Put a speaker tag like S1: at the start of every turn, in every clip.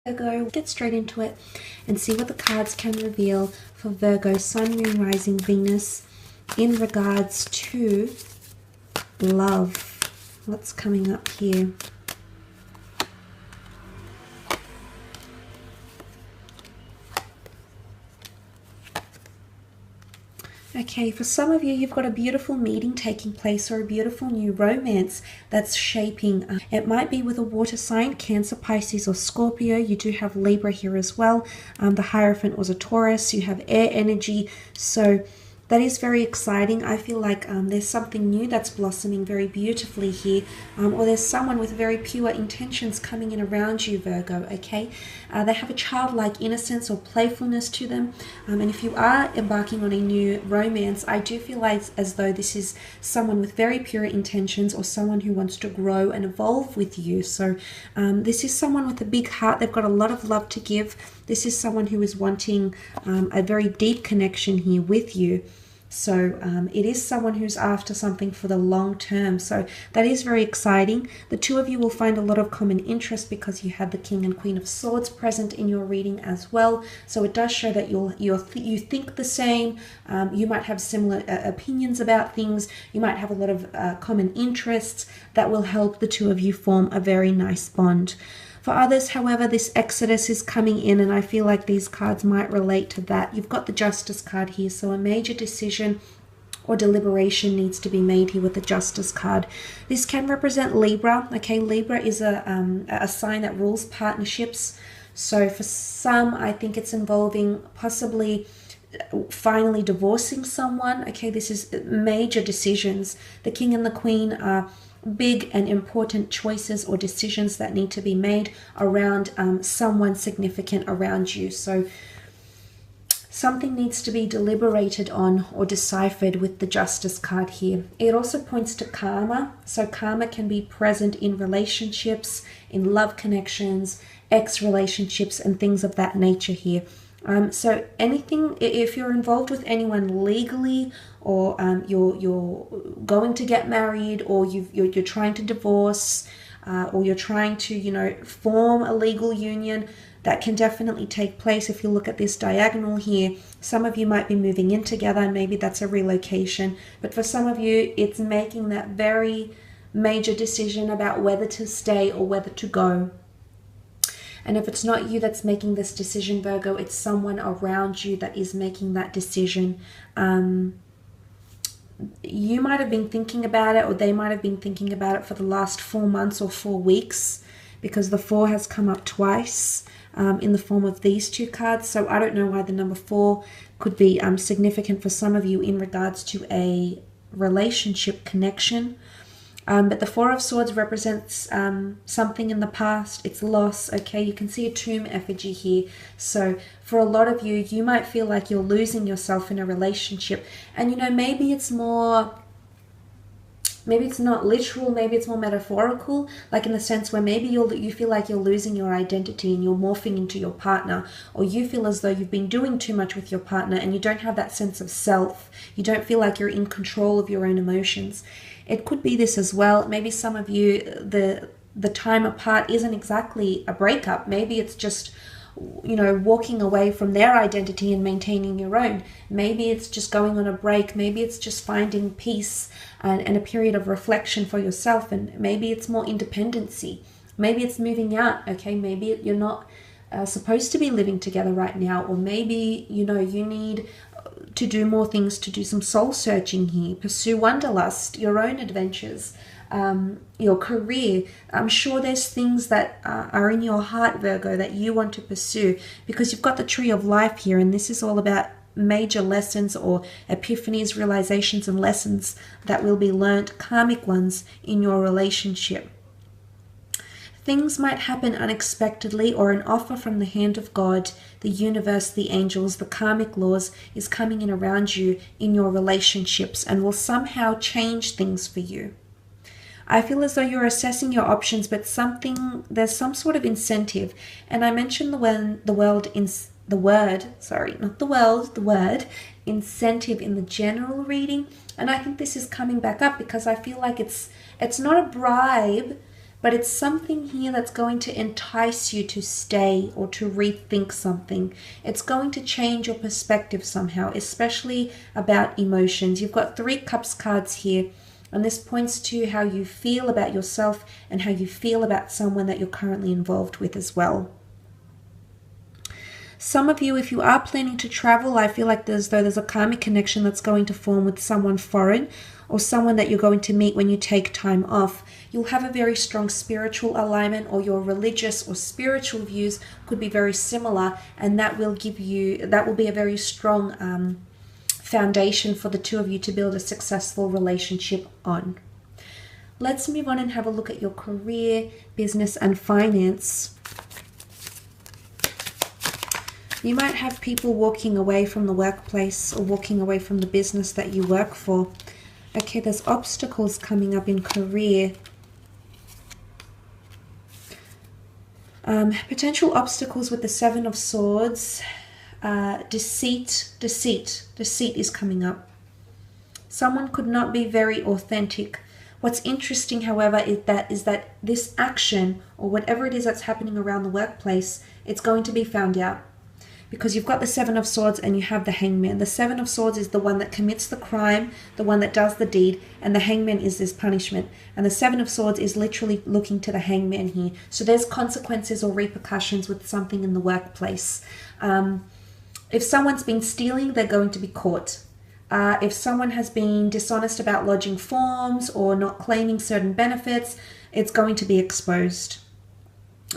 S1: Virgo, get straight into it and see what the cards can reveal for Virgo, Sun, Moon, Rising, Venus in regards to love. What's coming up here? Okay, for some of you, you've got a beautiful meeting taking place or a beautiful new romance that's shaping. It might be with a water sign, Cancer, Pisces, or Scorpio. You do have Libra here as well. The Hierophant was a Taurus. You have air energy. So that is very exciting. I feel like there's something new that's blossoming very beautifully here. Or there's someone with very pure intentions coming in around you, Virgo, okay? They have a childlike innocence or playfulness to them. And if you are embarking on a new romance, I do feel like as though this is someone with very pure intentions or someone who wants to grow and evolve with you. So this is someone with a big heart. They've got a lot of love to give. This is someone who is wanting a very deep connection here with you. So it is someone who's after something for the long term. So that is very exciting. The two of you will find a lot of common interest because you have the King and Queen of Swords present in your reading as well. So it does show that you think the same. You might have similar opinions about things. You might have a lot of common interests that will help the two of you form a very nice bond. For others, however, this exodus is coming in, and I feel like these cards might relate to that. You've got the Justice card here, so a major decision or deliberation needs to be made here with the Justice card. This can represent Libra. Okay, Libra is a sign that rules partnerships. So for some, I think it's involving possibly finally divorcing someone. Okay, this is major decisions. The King and the Queen are big and important choices or decisions that need to be made around someone significant around you. So something needs to be deliberated on or deciphered with the Justice card here. It also points to karma. So karma can be present in relationships, in love connections, ex-relationships, and things of that nature here. So anything, if you're involved with anyone legally, or you're going to get married, or you're trying to divorce, or you're trying to, form a legal union, that can definitely take place. If you look at this diagonal here, some of you might be moving in together, and maybe that's a relocation. But for some of you, it's making that very major decision about whether to stay or whether to go. And if it's not you that's making this decision, Virgo, it's someone around you that is making that decision. You might have been thinking about it, or they might have been thinking about it for the last 4 months or 4 weeks, because the 4 has come up twice in the form of these two cards. So I don't know why the number 4 could be significant for some of you in regards to a relationship connection. But the 4 of Swords represents something in the past. It's loss, okay? You can see a tomb effigy here. So for a lot of you, you might feel like you're losing yourself in a relationship. And, maybe it's not literal, maybe it's more metaphorical, like in the sense where maybe you feel like you're losing your identity and you're morphing into your partner, or you feel as though you've been doing too much with your partner and you don't have that sense of self. You don't feel like you're in control of your own emotions. It could be this as well. Maybe some of you, the time apart isn't exactly a breakup. Maybe it's just, walking away from their identity and maintaining your own. Maybe it's just going on a break. Maybe it's just finding peace and a period of reflection for yourself. And maybe it's more independency. Maybe it's moving out, okay? Maybe you're not supposed to be living together right now. Or maybe, you need to do more things, to do some soul searching here, pursue wanderlust, your own adventures, your career. I'm sure there's things that are in your heart, Virgo, that you want to pursue, because you've got the Tree of Life here, and this is all about major lessons or epiphanies, realizations, and lessons that will be learnt, karmic ones, in your relationship. Things might happen unexpectedly, or an offer from the hand of God, the universe, the angels, the karmic laws is coming in around you in your relationships and will somehow change things for you. I feel as though you're assessing your options, but there's some sort of incentive. And I mentioned the word incentive in the general reading. And I think this is coming back up because I feel like it's not a bribe, but it's something here that's going to entice you to stay or to rethink something. It's going to change your perspective somehow, especially about emotions. You've got 3 Cups cards here, and this points to how you feel about yourself and how you feel about someone that you're currently involved with as well. Some of you, if you are planning to travel, I feel like there's a karmic connection that's going to form with someone foreign or someone that you're going to meet when you take time off. You'll have a very strong spiritual alignment, or your religious or spiritual views could be very similar, and that will be a very strong foundation for the 2 of you to build a successful relationship on. Let's move on and have a look at your career, business, and finance. You might have people walking away from the workplace or walking away from the business that you work for. Okay, there's obstacles coming up in career. Potential obstacles with the 7 of Swords. Deceit is coming up. Someone could not be very authentic. What's interesting, however, is that this action, or whatever it is that's happening around the workplace, it's going to be found out. Because you've got the 7 of Swords and you have the Hangman. The 7 of Swords is the one that commits the crime, the one that does the deed, and the Hangman is this punishment. And the 7 of Swords is literally looking to the Hangman here. So there's consequences or repercussions with something in the workplace. If someone's been stealing, they're going to be caught. If someone has been dishonest about lodging forms or not claiming certain benefits, it's going to be exposed.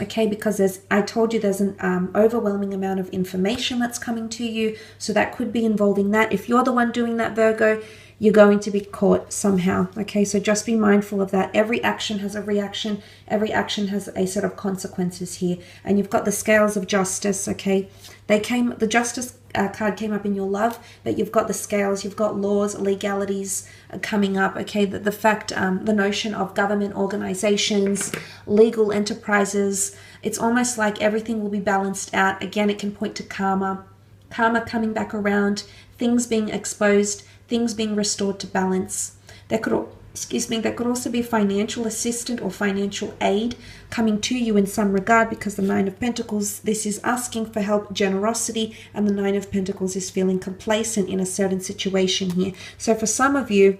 S1: Okay, because I told you there's an overwhelming amount of information that's coming to you, so that could be involving that. If you're the one doing that, Virgo, you're going to be caught somehow. Okay, so just be mindful of that. Every action has a reaction. Every action has a set of consequences here. And you've got the scales of justice, okay? The justice card came up in your love, but you've got the scales, you've got laws, legalities coming up, okay? The fact, the notion of government organizations, legal enterprises, it's almost like everything will be balanced out. Again, it can point to karma coming back around, things being exposed, things being restored to balance. There could also be financial assistance or financial aid coming to you in some regard, because the 9 of Pentacles, this is asking for help, generosity, and the 9 of Pentacles is feeling complacent in a certain situation here. So for some of you,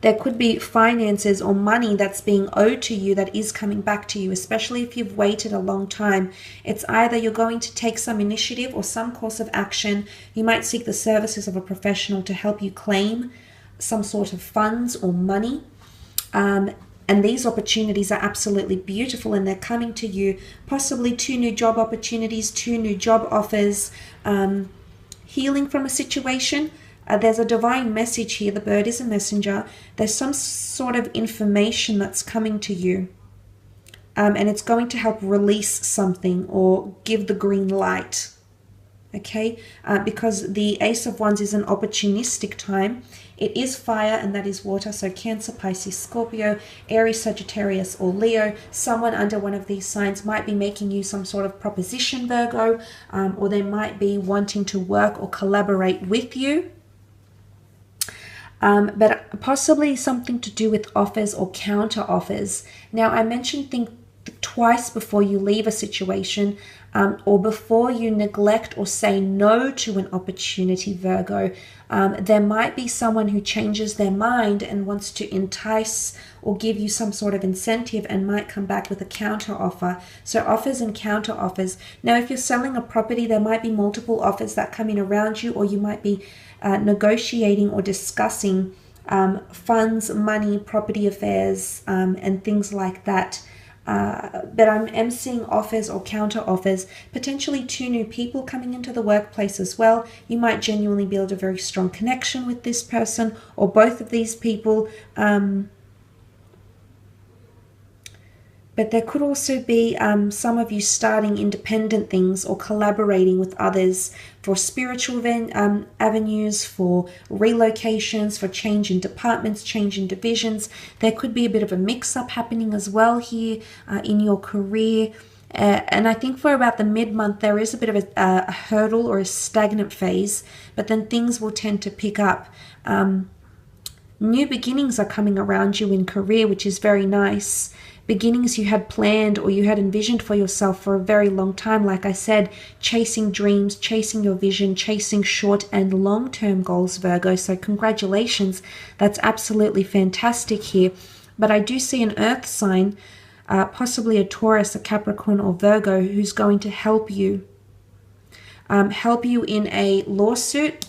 S1: there could be finances or money that's being owed to you that is coming back to you, especially if you've waited a long time. It's either you're going to take some initiative or some course of action. You might seek the services of a professional to help you claim some sort of funds or money. And these opportunities are absolutely beautiful, and they're coming to you. Possibly 2 new job opportunities, 2 new job offers, healing from a situation. There's a divine message here. The bird is a messenger. There's some sort of information that's coming to you. And it's going to help release something or give the green light. Okay? Because the Ace of Wands is an opportunistic time. It is fire, and that is water. So Cancer, Pisces, Scorpio, Aries, Sagittarius, or Leo. Someone under one of these signs might be making you some sort of proposition, Virgo. Or they might be wanting to work or collaborate with you. But possibly something to do with offers or counter offers. Now, I mentioned think twice before you leave a situation, or before you neglect or say no to an opportunity, Virgo. There might be someone who changes their mind and wants to entice or give you some sort of incentive and might come back with a counter offer. So offers and counter offers. Now, if you're selling a property, there might be multiple offers that come in around you, or you might be negotiating or discussing funds, money, property affairs, and things like that. But I'm seeing offers or counter offers, potentially 2 new people coming into the workplace as well. You might genuinely build a very strong connection with this person or both of these people. But there could also be some of you starting independent things or collaborating with others for spiritual avenues, for relocations, for change in departments, change in divisions. There could be a bit of a mix-up happening as well here in your career. And I think for about the mid-month, there is a bit of a hurdle or a stagnant phase, but then things will tend to pick up. New beginnings are coming around you in career, which is very nice, beginnings you had planned or you had envisioned for yourself for a very long time. Like I said, chasing dreams, chasing your vision, chasing short and long-term goals, Virgo. So congratulations. That's absolutely fantastic here. But I do see an earth sign, possibly a Taurus, a Capricorn, or Virgo, who's going to help you. Help you in a lawsuit,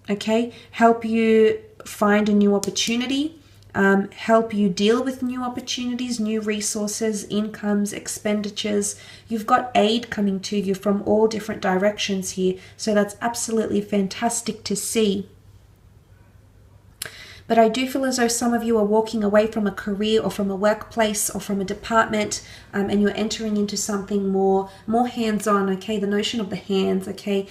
S1: okay? Help you find a new opportunity. Help you deal with new opportunities, new resources, incomes, expenditures. You've got aid coming to you from all different directions here. So that's absolutely fantastic to see. But I do feel as though some of you are walking away from a career or from a workplace or from a department, and you're entering into something more hands-on, okay? The notion of the hands, okay?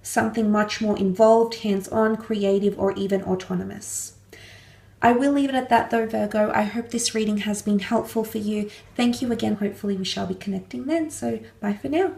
S1: Something much more involved, hands-on, creative, or even autonomous. I will leave it at that though, Virgo. I hope this reading has been helpful for you. Thank you again. Hopefully we shall be connecting then. So bye for now.